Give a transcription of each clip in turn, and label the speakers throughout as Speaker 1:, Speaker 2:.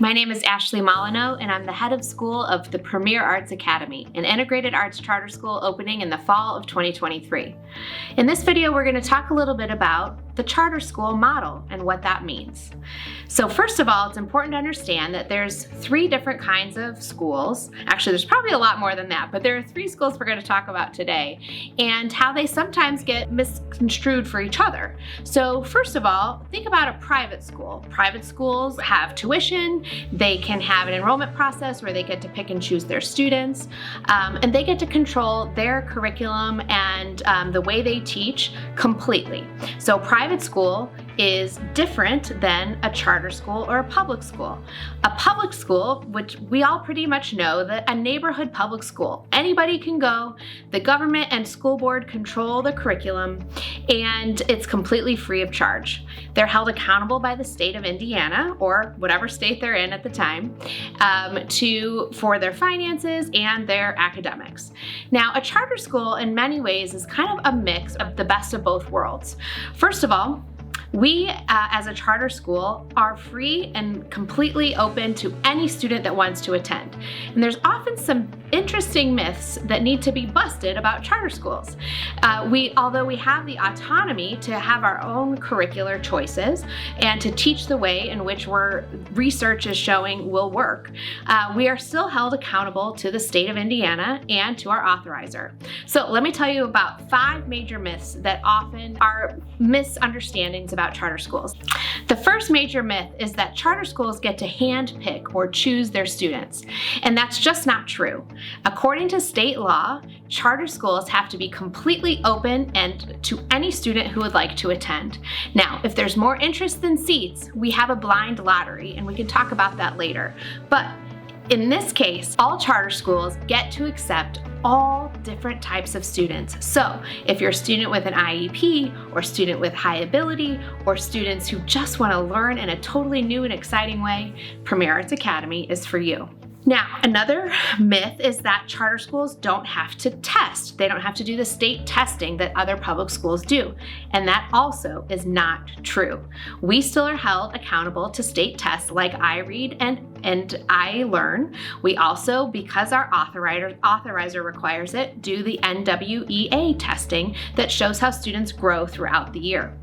Speaker 1: My name is Ashley Molyneux, and I'm the head of school of the Premier Arts Academy, an integrated arts charter school opening in the fall of 2023. In this video, we're going to talk a little bit about the charter school model and what that means. So first of all, it's important to understand that there's three different kinds of schools. Actually, there's probably a lot more than that, but there are three schools we're going to talk about today and how they sometimes get misconstrued for each other. So first of all, think about a private school. Private schools have tuition, they can have an enrollment process where they get to pick and choose their students, and they get to control their curriculum and the way they teach completely. So private school is different than a charter school or a public school. A public school, which we all pretty much know, that a neighborhood public school. Anybody can go, the government and school board control the curriculum, and it's completely free of charge. They're held accountable by the state of Indiana, or whatever state they're in at the time, for their finances and their academics. Now, a charter school in many ways is kind of a mix of the best of both worlds. First of all, we, as a charter school, are free and completely open to any student that wants to attend. And there's often some interesting myths that need to be busted about charter schools. Although we have the autonomy to have our own curricular choices and to teach the way in which research is showing will work, we are still held accountable to the state of Indiana and to our authorizer. So let me tell you about 5 major myths that often are misunderstandings about charter schools. The first major myth is that charter schools get to handpick or choose their students, and that's just not true. According to state law, charter schools have to be completely open and to any student who would like to attend. Now, if there's more interest than seats, we have a blind lottery, and we can talk about that later. But in this case, all charter schools get to accept all different types of students. So if you're a student with an IEP, or student with high ability, or students who just want to learn in a totally new and exciting way, Premier Arts Academy is for you. Now, another myth is that charter schools don't have to test. They don't have to do the state testing that other public schools do. And that also is not true. We still are held accountable to state tests like iRead and iLearn. We also, because our authorizer requires it, do the NWEA testing that shows how students grow throughout the year.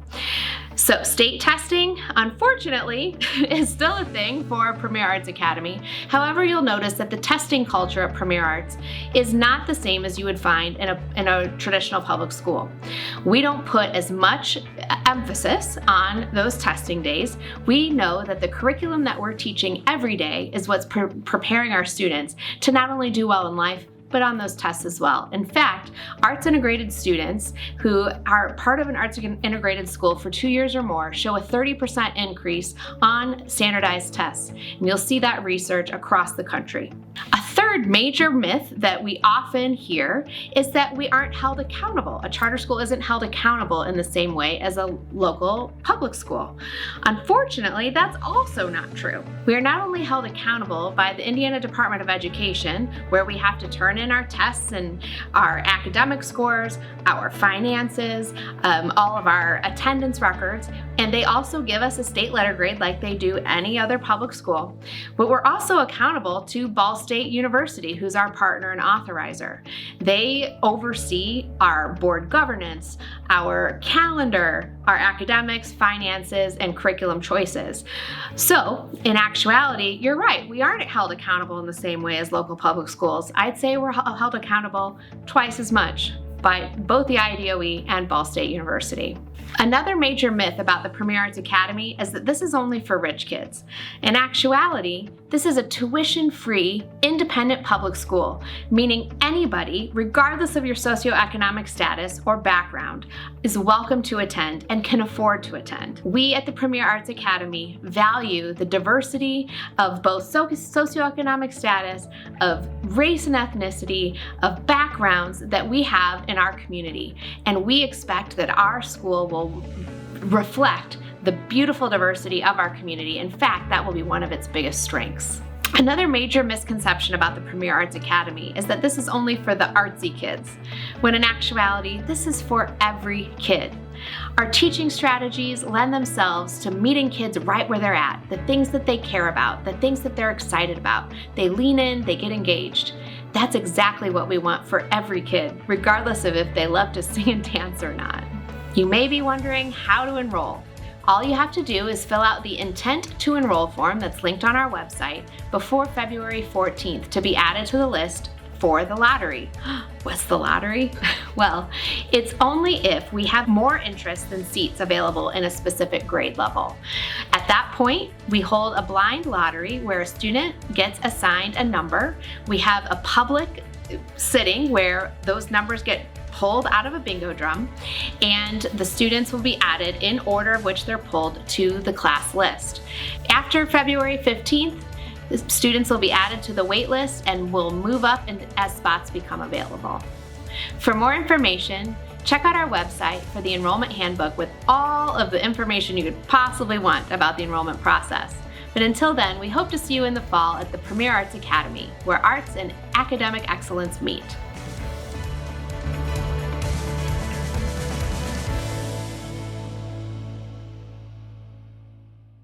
Speaker 1: So state testing, unfortunately, is still a thing for Premier Arts Academy. However, you'll notice that the testing culture at Premier Arts is not the same as you would find in a traditional public school. We don't put as much emphasis on those testing days. We know that the curriculum that we're teaching every day is what's preparing our students to not only do well in life, but on those tests as well. In fact, arts integrated students who are part of an arts integrated school for 2 years or more show a 30% increase on standardized tests. And you'll see that research across the country. A third major myth that we often hear is that we aren't held accountable. A charter school isn't held accountable in the same way as a local public school. Unfortunately, that's also not true. We are not only held accountable by the Indiana Department of Education, where we have to turn in our tests and our academic scores, our finances, all of our attendance records, and they also give us a state letter grade like they do any other public school. But we're also accountable to Ball State University, who's our partner and authorizer. They oversee our board governance, our calendar, our academics, finances, and curriculum choices. So in actuality, you're right, we aren't held accountable in the same way as local public schools. I'd say we're held accountable twice as much by both the IDOE and Ball State University. Another major myth about the Premier Arts Academy is that this is only for rich kids. In actuality, this is a tuition-free, independent public school, meaning anybody, regardless of your socioeconomic status or background, is welcome to attend and can afford to attend. We at the Premier Arts Academy value the diversity of both socioeconomic status, of race and ethnicity, of backgrounds that we have in our community, and we expect that our school will reflect the beautiful diversity of our community. In fact, that will be one of its biggest strengths. Another major misconception about the Premier Arts Academy is that this is only for the artsy kids, when in actuality, this is for every kid. Our teaching strategies lend themselves to meeting kids right where they're at, the things that they care about, the things that they're excited about. They lean in, they get engaged. That's exactly what we want for every kid, regardless of if they love to sing and dance or not. You may be wondering how to enroll. All you have to do is fill out the intent to enroll form that's linked on our website before February 14th to be added to the list for the lottery. What's the lottery? Well, it's only if we have more interest than seats available in a specific grade level. At that point, we hold a blind lottery where a student gets assigned a number. We have a public sitting where those numbers get pulled out of a bingo drum, and the students will be added in order of which they're pulled to the class list. After February 15th, the students will be added to the wait list and will move up as spots become available. For more information, check out our website for the enrollment handbook with all of the information you could possibly want about the enrollment process. But until then, we hope to see you in the fall at the Premier Arts Academy, where arts and academic excellence meet.